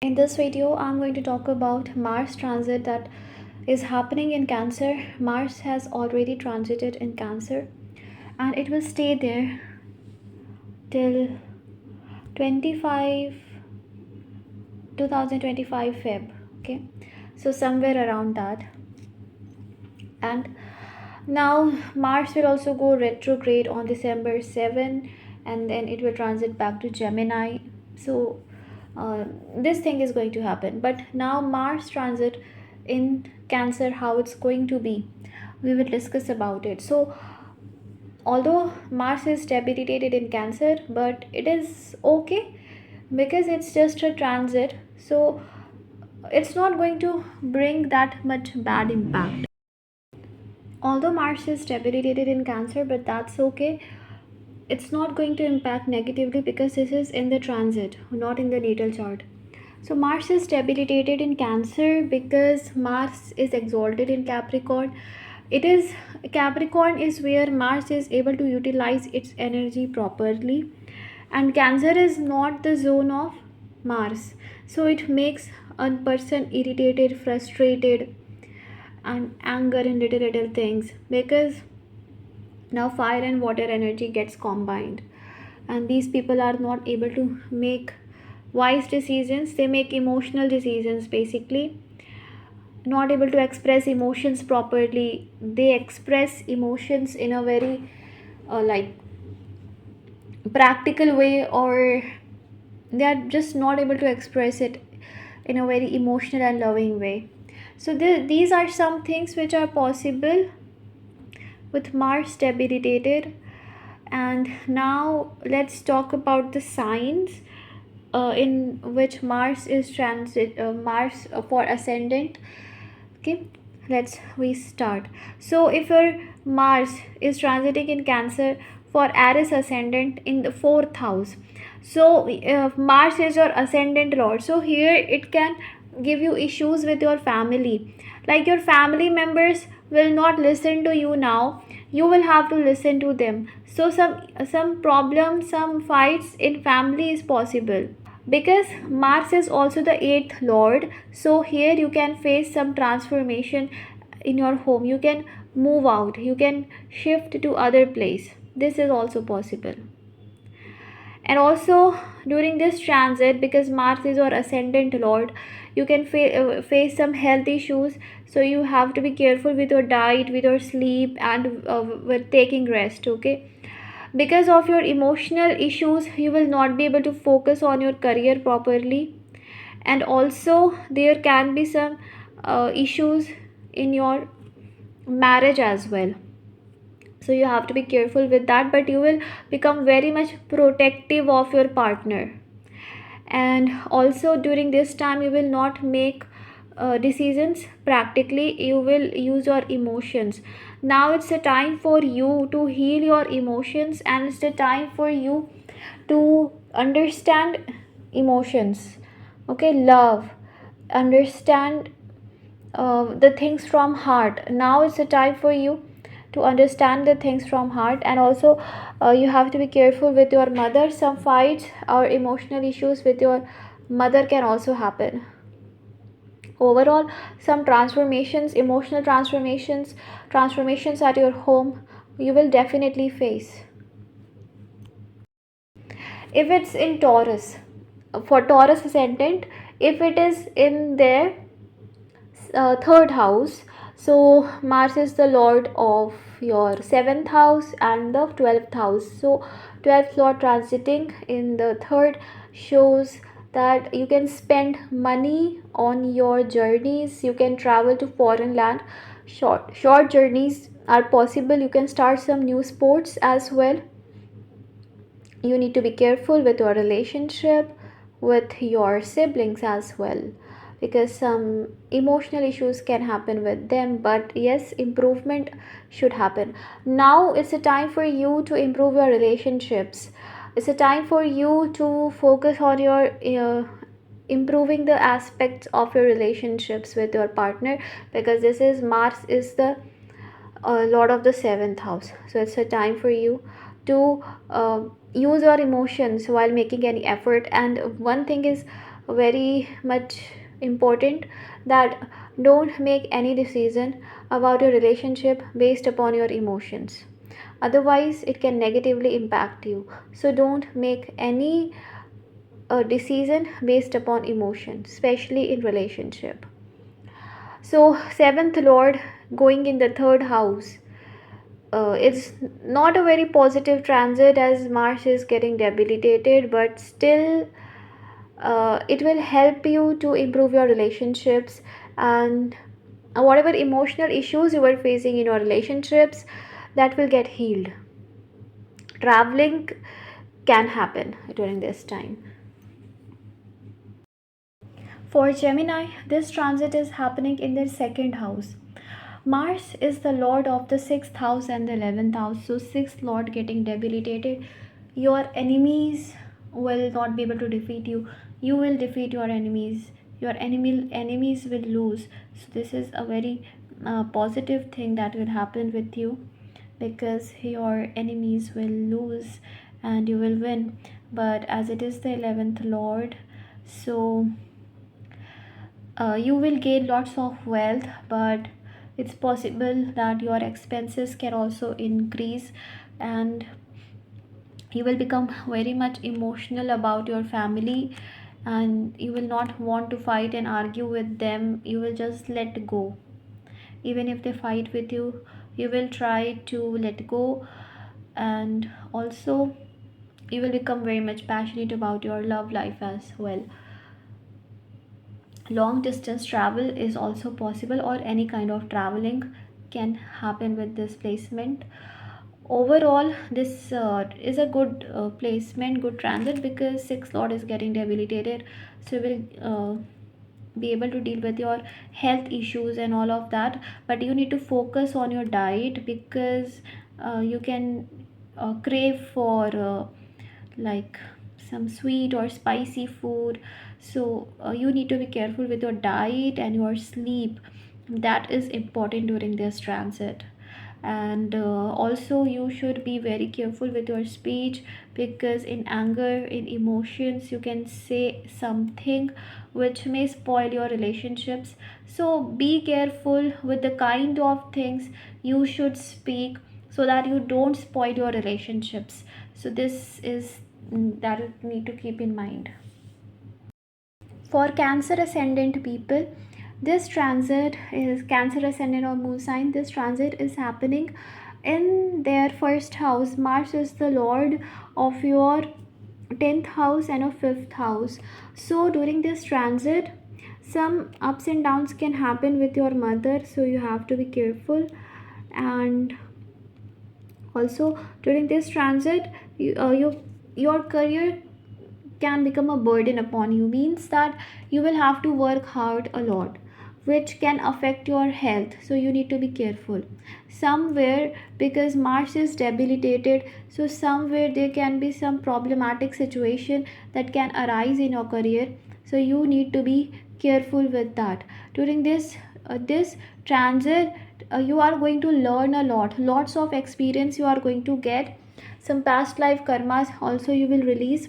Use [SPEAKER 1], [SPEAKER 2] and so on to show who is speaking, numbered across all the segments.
[SPEAKER 1] In this video, I'm going to talk about Mars transit that is happening in Cancer. Mars has already transited in Cancer and it will stay there till 25 2025 Feb. Okay, so somewhere around that. And now Mars will also go retrograde on December 7, and then it will transit back to Gemini. So this thing is going to happen. But now Mars transit in Cancer, how it's going to be, we will discuss about it. So although Mars is debilitated in Cancer, but it is okay because it's just a transit. So it's not going to bring that much bad impact. Although Mars is debilitated in Cancer, but that's okay. It's not going to impact negatively because this is in the transit, not in the natal chart. So Mars is debilitated in Cancer because Mars is exalted in Capricorn. It is Capricorn is where Mars is able to utilize its energy properly, and Cancer is not the zone of Mars. So it makes a person irritated, frustrated, and anger in little things because now fire and water energy gets combined, and these people are not able to make wise decisions. They make emotional decisions, basically not able to express emotions properly. They express emotions in a very like practical way, or they are just not able to express it in a very emotional and loving way. So these are some things which are possible with Mars debilitated. And now let's talk about the signs in which Mars is transit Mars for ascendant. Okay, let's we start. So if your Mars is transiting in Cancer for Aries ascendant in the 4th house, so Mars is your ascendant lord. So here it can give you issues with your family, like your family members will not listen to you. Now you will have to listen to them. So some problems, some fights in family is possible because Mars is also the 8th lord. So here you can face some transformation in your home. You can move out, you can shift to other place. This is also possible. And also during this transit, because Mars is your ascendant lord, you can face some health issues. So you have to be careful with your diet, with your sleep, and with taking rest. Okay, because of your emotional issues you will not be able to focus on your career properly, and also there can be some issues in your marriage as well. So you have to be careful with that, but you will become very much protective of your partner. And also during this time you will not make decisions practically. You will use your emotions. Now it's a time for you to heal your emotions, and it's the time for you to understand emotions. Okay, love, understand the things from heart. Now it's a time for you to understand the things from heart. And also you have to be careful with your mother. Some fights or emotional issues with your mother can also happen. Overall, some transformations, emotional transformations at your home you will definitely face. If it's in Taurus, for Taurus ascendant, if it is in their 3rd house, so Mars is the lord of your 7th house and the 12th house. So 12th lord transiting in the 3rd shows that you can spend money on your journeys. You can travel to foreign land. Short journeys are possible. You can start some new sports as well. You need to be careful with your relationship with your siblings as well, because some emotional issues can happen with them. But yes, improvement should happen. Now it's a time for you to improve your relationships. It's a time for you to focus on your improving the aspects of your relationships with your partner, because this is Mars is the lord of the 7th house. So it's a time for you to use your emotions while making any effort. And one thing is very much important that don't make any decision about your relationship based upon your emotions, otherwise it can negatively impact you. So don't make any decision based upon emotion, especially in relationship. So seventh lord going in the third house, it's not a very positive transit as Mars is getting debilitated, but still it will help you to improve your relationships, and whatever emotional issues you were facing in your relationships, that will get healed. Traveling can happen during this time. For Gemini, this transit is happening in their second house. Mars is the lord of the sixth house and the 11th house. So, sixth lord getting debilitated, your enemies will not be able to defeat you. You will defeat your enemies. Your enemies will lose. So, this is a very positive thing that will happen with you, because your enemies will lose and you will win. But as it is the 11th lord, so you will gain lots of wealth, but it's possible that your expenses can also increase, and you will become very much emotional about your family, and you will not want to fight and argue with them. You will just let go. Even if they fight with you, you will try to let go, and also you will become very much passionate about your love life as well. Long distance travel is also possible, or any kind of traveling can happen with this placement. Overall, this is a good placement, good transit, because sixth lord is getting debilitated, so you will be able to deal with your health issues and all of that. But you need to focus on your diet, because you can crave for like some sweet or spicy food. So you need to be careful with your diet and your sleep. That is important during this transit. And also you should be very careful with your speech, because in anger, in emotions, you can say something which may spoil your relationships. So be careful with the kind of things you should speak, so that you don't spoil your relationships. So this is that you need to keep in mind. For Cancer ascendant people, this transit is Cancer ascendant or moon sign. This transit is happening in their first house. Mars is the lord of your 10th house and a 5th house. So during this transit, some ups and downs can happen with your mother, so you have to be careful. And also during this transit, your career can become a burden upon you, means that you will have to work hard a lot, which can affect your health. So you need to be careful somewhere, because Mars is debilitated. So somewhere there can be some problematic situation that can arise in your career, so you need to be careful with that. During this transit, you are going to learn a lot, lots of experience you are going to get. Some past life karmas also you will release.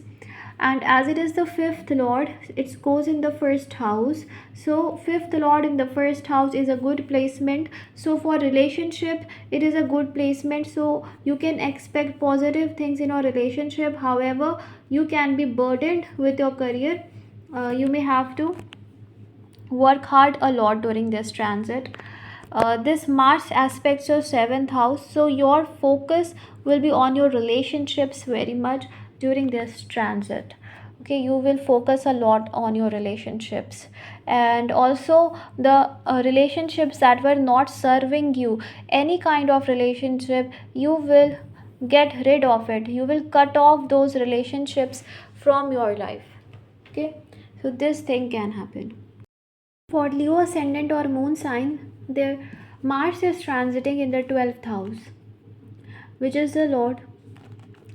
[SPEAKER 1] And as it is the fifth lord, it goes in the first house. So fifth lord in the first house is a good placement. So for relationship, it is a good placement, so you can expect positive things in your relationship. However, you can be burdened with your career. You may have to work hard a lot during this transit. This Mars aspects your seventh house, so your focus will be on your relationships very much during this transit. Okay, you will focus a lot on your relationships, and also the relationships that were not serving you, any kind of relationship, you will get rid of it. You will cut off those relationships from your life. Okay, so this thing can happen. For Leo ascendant or moon sign, their Mars is transiting in the 12th house, which is the lord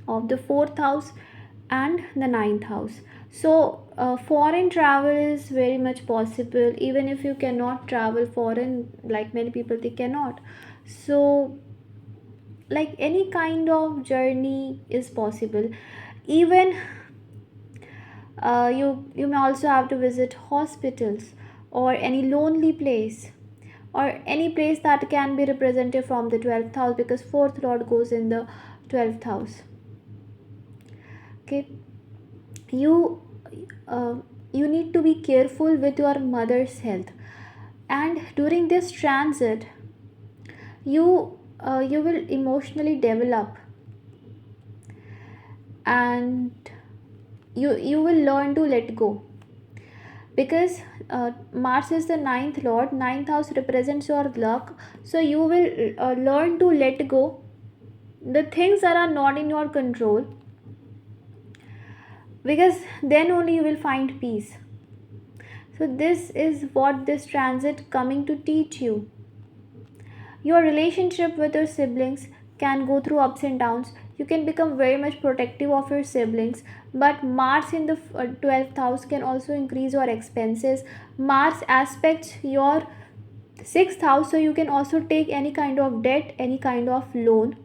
[SPEAKER 1] of the 4th house and the ninth house. So, foreign travel is very much possible, even if you cannot travel foreign, like many people they cannot. So, like any kind of journey is possible. Even You may also have to visit hospitals or any lonely place, or any place that can be represented from the 12th house, because fourth lord goes in the 12th house. Okay, you uh, you need to be careful with your mother's health, and during this transit you will emotionally develop, and you will learn to let go, because Mars is the ninth lord. Ninth house represents your luck, so you will learn to let go the things that are not in your control, because then only you will find peace. So this is what this transit coming to teach you. Your relationship with your siblings can go through ups and downs. You can become very much protective of your siblings, but Mars in the 12th house can also increase your expenses. Mars aspects your 6th house, so you can also take any kind of debt, any kind of loan.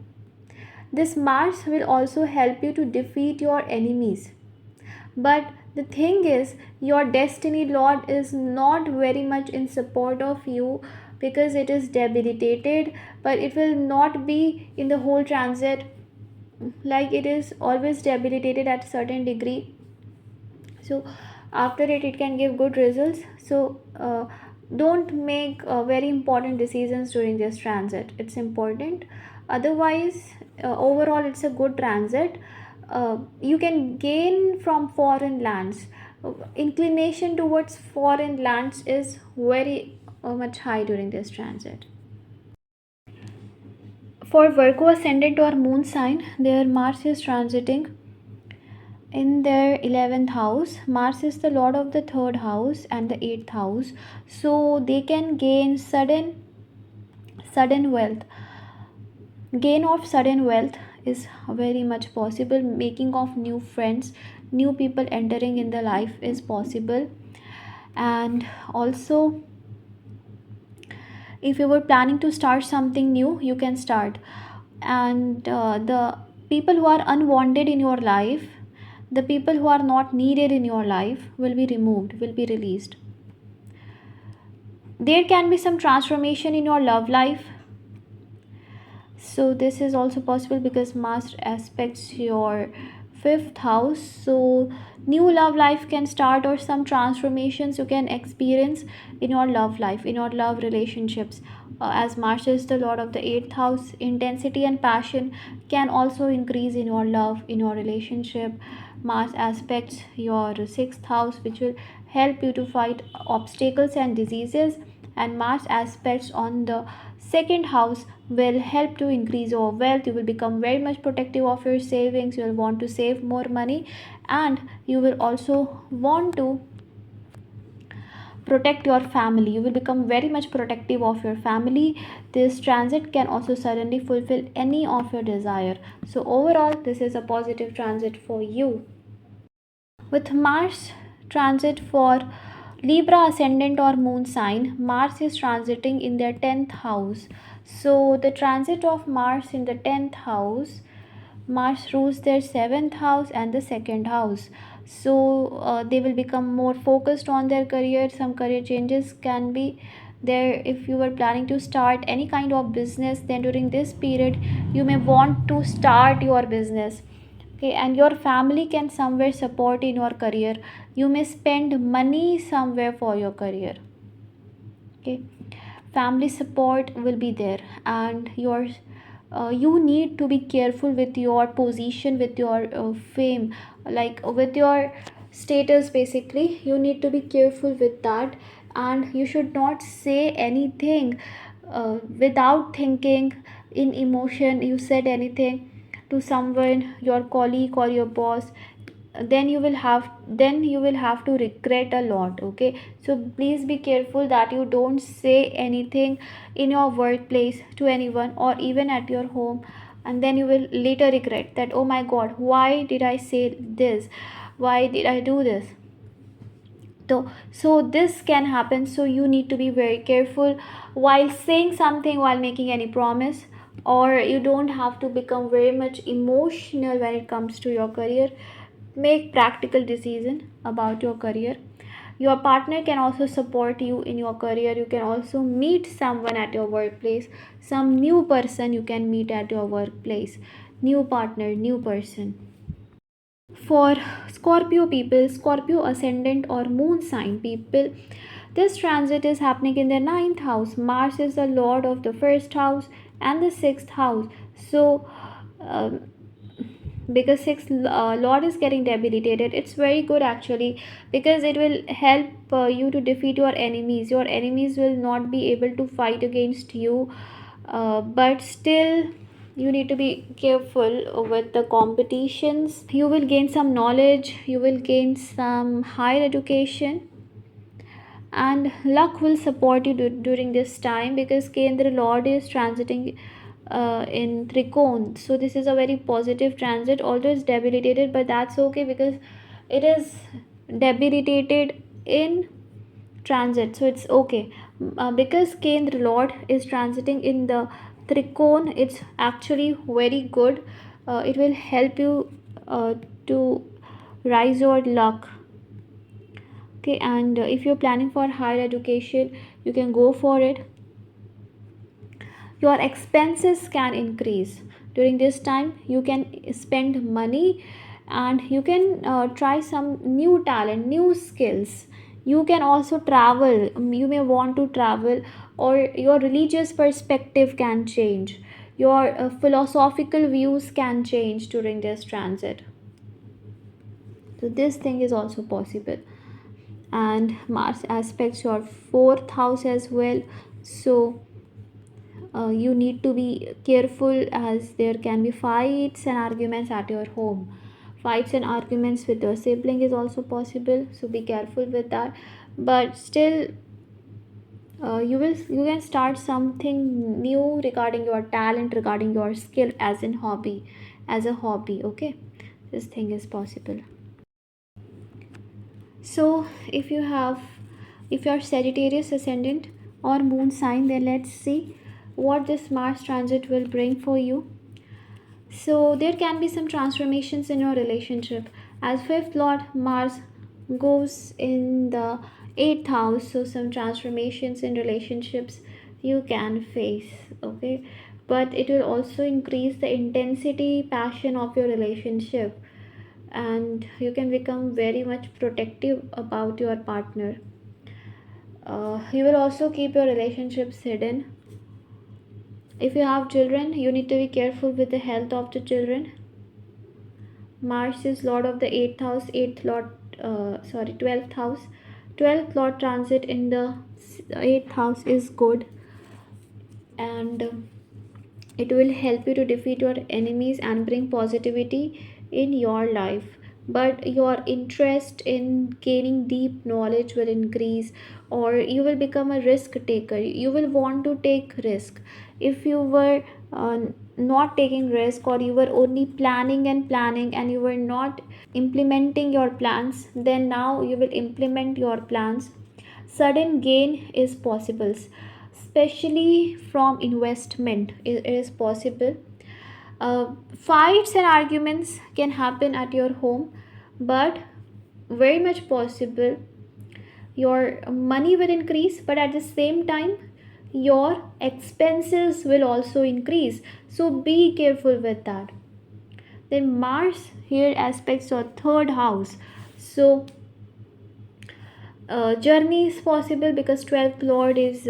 [SPEAKER 1] This Mars will also help you to defeat your enemies. But the thing is, your destiny lord is not very much in support of you, because it is debilitated, but it will not be in the whole transit. Like, it is always debilitated at a certain degree. So after it can give good results. So don't make very important decisions during this transit. It's important. Otherwise, overall it's a good transit. You can gain from foreign lands. Inclination towards foreign lands is very much high during this transit. For Virgo ascendant or moon sign, their Mars is transiting in their 11th house. Mars is the lord of the third house and the 8th house, so they can gain sudden wealth. Gain of sudden wealth is very much possible. Making of new friends, new people entering in the life is possible. And also, if you were planning to start something new, you can start. And the people who are unwanted in your life, the people who are not needed in your life, will be removed, will be released. There can be some transformation in your love life. So this is also possible because Mars aspects your 5th house. So new love life can start, or some transformations you can experience in your love life, in your love relationships. As Mars is the lord of the 8th house, intensity and passion can also increase in your love, in your relationship. Mars aspects your 6th house, which will help you to fight obstacles and diseases. And Mars aspects on the second house will help to increase your wealth. You will become very much protective of your savings. You will want to save more money, and you will also want to protect your family. You will become very much protective of your family. This transit can also suddenly fulfill any of your desire. So overall, this is a positive transit for you. With Mars transit for Libra ascendant or moon sign, Mars is transiting in their 10th house. So the transit of Mars in the 10th house, Mars rules their 7th house and the 2nd house. So they will become more focused on their career. Some career changes can be there. If you were planning to start any kind of business, then during this period you may want to start your business. Okay, and your family can somewhere support in your career. You may spend money somewhere for your career. Okay, family support will be there, and you need to be careful with your position, with your fame, like with your status. Basically, you need to be careful with that, and you should not say anything without thinking. In emotion you said anything to someone, your colleague or your boss, then you will have to regret a lot. Okay, so please be careful that you don't say anything in your workplace to anyone, or even at your home, and then you will later regret that, oh my god, why did I say this, why did I do this. So this can happen. So you need to be very careful while saying something, while making any promise, or you don't have to become very much emotional when it comes to your career. make practical decision about your career. Your partner can also support you in your career. You can also meet someone at your workplace, some new person you can meet at your workplace, new partner, new person. For Scorpio people, Scorpio ascendant or moon sign people, this transit is happening in the ninth house. Mars is the lord of the first house and the sixth house. So um, because sixth lord is getting debilitated, it's very good actually, because it will help you to defeat your enemies. Your enemies will not be able to fight against you, but still you need to be careful with the competitions. You will gain some knowledge, you will gain some higher education, and luck will support you during this time, because Kendra Lord is transiting in Trikon. So this is a very positive transit, although it's debilitated, but that's okay because it is debilitated in transit, so it's okay. Because Kendra Lord is transiting in the Trikon, it's actually very good. It will help you to rise your luck. Okay, and if you're planning for higher education, you can go for it. Your expenses can increase during this time. You can spend money, and you can try some new talent, new skills. You can also travel. You may want to travel, or your religious perspective can change. Your philosophical views can change during this transit. So this thing is also possible. And Mars aspects your fourth house as well. So you need to be careful, as there can be fights and arguments at your home. Fights and arguments with your sibling is also possible, so be careful with that. But still, you can start something new regarding your talent, regarding your skill, as a hobby. Okay, this thing is possible. So if you're Sagittarius ascendant or moon sign, then let's see what this Mars transit will bring for you. So there can be some transformations in your relationship, as fifth lord Mars goes in the eighth house. So some transformations in relationships you can face. Okay, but it will also increase the intensity, passion of your relationship, and you can become very much protective about your partner. You will also keep your relationships hidden. If you have children, you need to be careful with the health of the children. Mars is lord of the 8th house, 12th house. 12th lord transit in the 8th house is good, and it will help you to defeat your enemies and bring positivity in your life. But your interest in gaining deep knowledge will increase, or you will become a risk taker. You will want to take risk. If you were not taking risk, or you were only planning and planning, and you were not implementing your plans, then now you will implement your plans. Sudden gain is possible, especially from investment. It is possible. Fights and arguments can happen at your home, but very much possible your money will increase, but at the same time your expenses will also increase, so be careful with that. Then Mars here aspects your third house. So journey is possible, because 12th lord is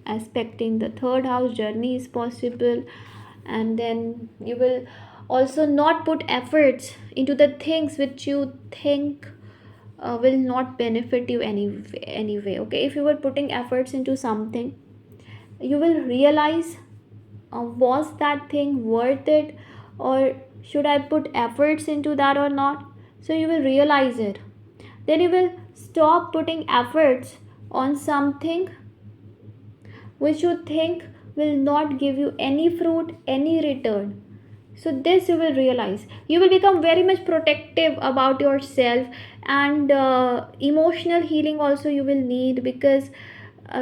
[SPEAKER 1] aspecting the third house. Journey is possible, and then you will also not put efforts into the things which you think will not benefit you anyway. Okay, if you were putting efforts into something, you will realize, was that thing worth it, or should I put efforts into that or not. So you will realize it. Then you will stop putting efforts on something which you think will not give you any fruit, any return. So this you will realize. You will become very much protective about yourself, and emotional healing also you will need, because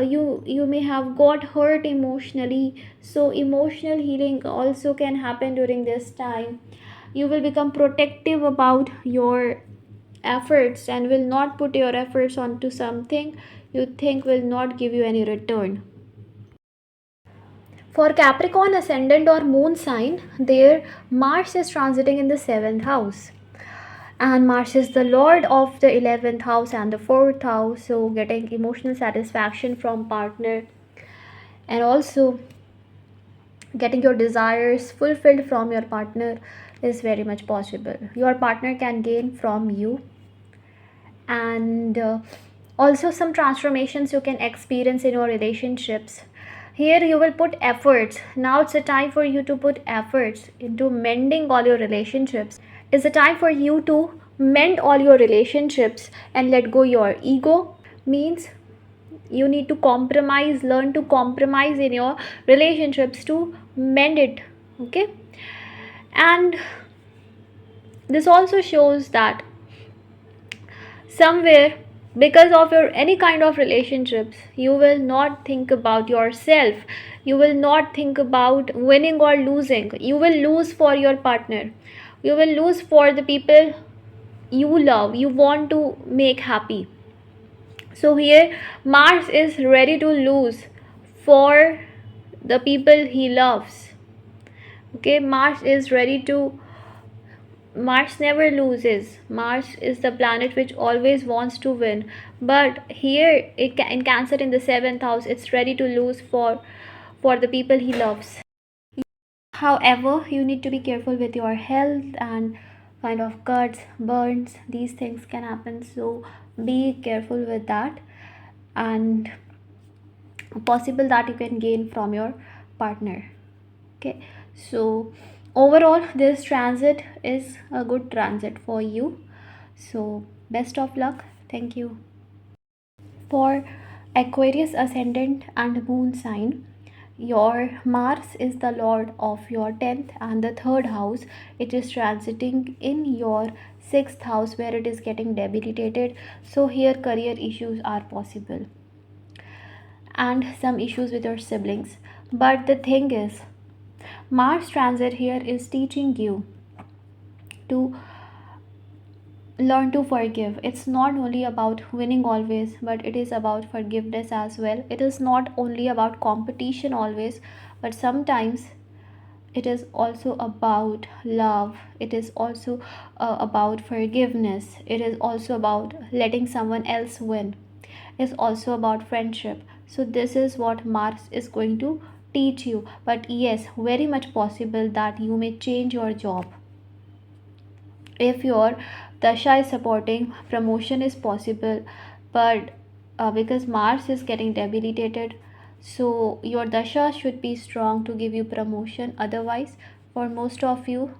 [SPEAKER 1] you may have got hurt emotionally. So emotional healing also can happen during this time. You will become protective about your efforts and will not put your efforts onto something you think will not give you any return. For Capricorn ascendant or moon sign, their Mars is transiting in the 7th house. And Mars is the lord of the 11th house and the 4th house, so getting emotional satisfaction from partner and also getting your desires fulfilled from your partner is very much possible. Your partner can gain from you, and also some transformations you can experience in your relationships. Here you will put efforts. Now it's a time for you to put efforts into mending all your relationships. It's a time for you to mend all your relationships and let go your ego. Means you need to compromise, learn to compromise in your relationships to mend it. Okay, and this also shows that somewhere, because of your any kind of relationships, you will not think about yourself, you will not think about winning or losing. You will lose for your partner, you will lose for the people you love, you want to make happy. So here Mars is ready to lose for the people he loves. Okay, Mars is ready to, Mars never loses. Mars is the planet which always wants to win. But here, in Cancer in the 7th house, it's ready to lose for the people he loves. However, you need to be careful with your health and kind of cuts, burns. These things can happen. So be careful with that, and possible that you can gain from your partner. Okay, so overall this transit is a good transit for you, so best of luck. Thank you. For Aquarius ascendant and moon sign, your Mars is the lord of your 10th and the 3rd house. It is transiting in your 6th house where it is getting debilitated, so here career issues are possible and some issues with your siblings. But the thing is, Mars transit here is teaching you to learn to forgive. It's not only about winning always, but it is about forgiveness as well. It is not only about competition always, but sometimes it is also about love. It is also about forgiveness. It is also about letting someone else win. It's also about friendship. So this is what Mars is going to teach you. But yes, very much possible that you may change your job. If your dasha is supporting, promotion is possible, but because Mars is getting debilitated, so your dasha should be strong to give you promotion. Otherwise, for most of you,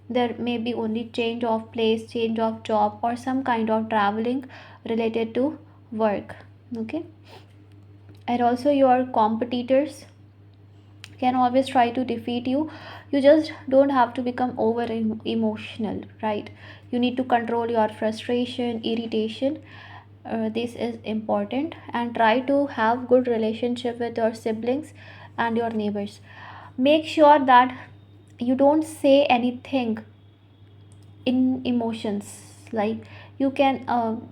[SPEAKER 1] there may be only change of place, change of job, or some kind of traveling related to work. Okay, and also your competitors can always try to defeat you. You just don't have to become over emotional, right? You need to control your frustration, irritation. This is important, and try to have good relationship with your siblings and your neighbors. Make sure that you don't say anything in emotions, like you can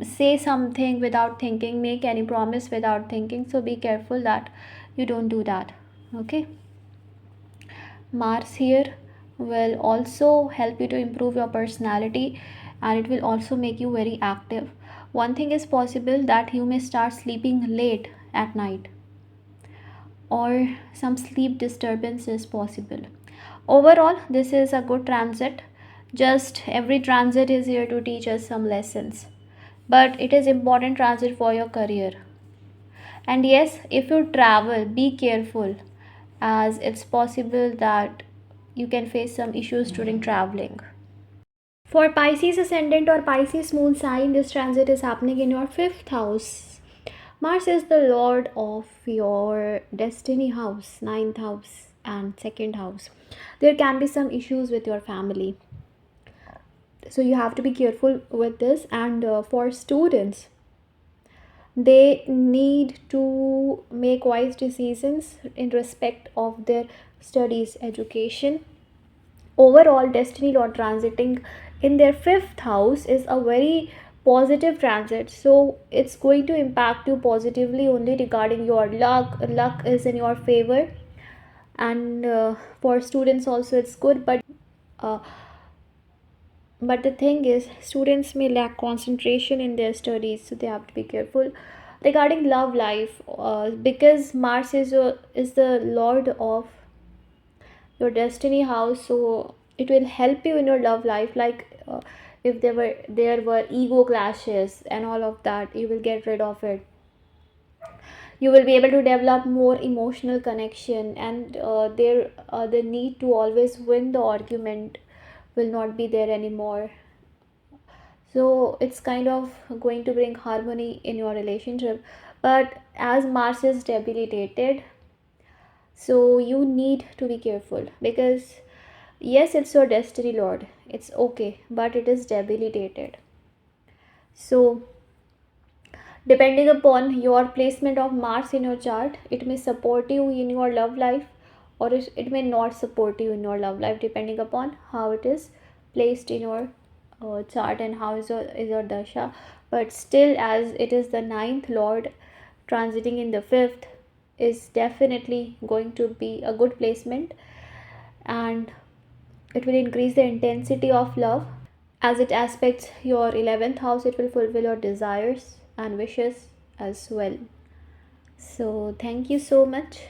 [SPEAKER 1] say something without thinking, make any promise without thinking, so be careful that you don't do that. Okay, Mars here will also help you to improve your personality, and it will also make you very active. One thing is possible that you may start sleeping late at night, or some sleep disturbance is possible. Overall, this is a good transit. Just every transit is here to teach us some lessons, but it is important transit for your career. And yes, if you travel, be careful, as it's possible that you can face some issues during traveling. For Pisces ascendant or Pisces moon sign, this transit is happening in your 5th house. Mars is the lord of your destiny house, 9th house, and 2nd house. There can be some issues with your family, so you have to be careful with this. And for students, they need to make wise decisions in respect of their studies, education. overall destiny lord transiting in their fifth house is a very positive transit, so it's going to impact you positively only regarding your luck is in your favor. And for students also it's good, uh, but the thing is students may lack concentration in their studies, so they have to be careful regarding love life, because Mars is the lord of your destiny house, so it will help you in your love life. Like if there were ego clashes and all of that, you will get rid of it. You will be able to develop more emotional connection, and the need to always win the argument will not be there anymore. So it's kind of going to bring harmony in your relationship. But as Mars is debilitated, so you need to be careful, because yes, it's your destiny lord, it's okay, but it is debilitated. So depending upon your placement of Mars in your chart, it may support you in your love life, or it may not support you in your love life, depending upon how it is placed in your chart and how is your dasha. But still, as it is the ninth lord transiting in the fifth, is definitely going to be a good placement, and it will increase the intensity of love. As it aspects your 11th house, it will fulfill your desires and wishes as well. So, thank you so much.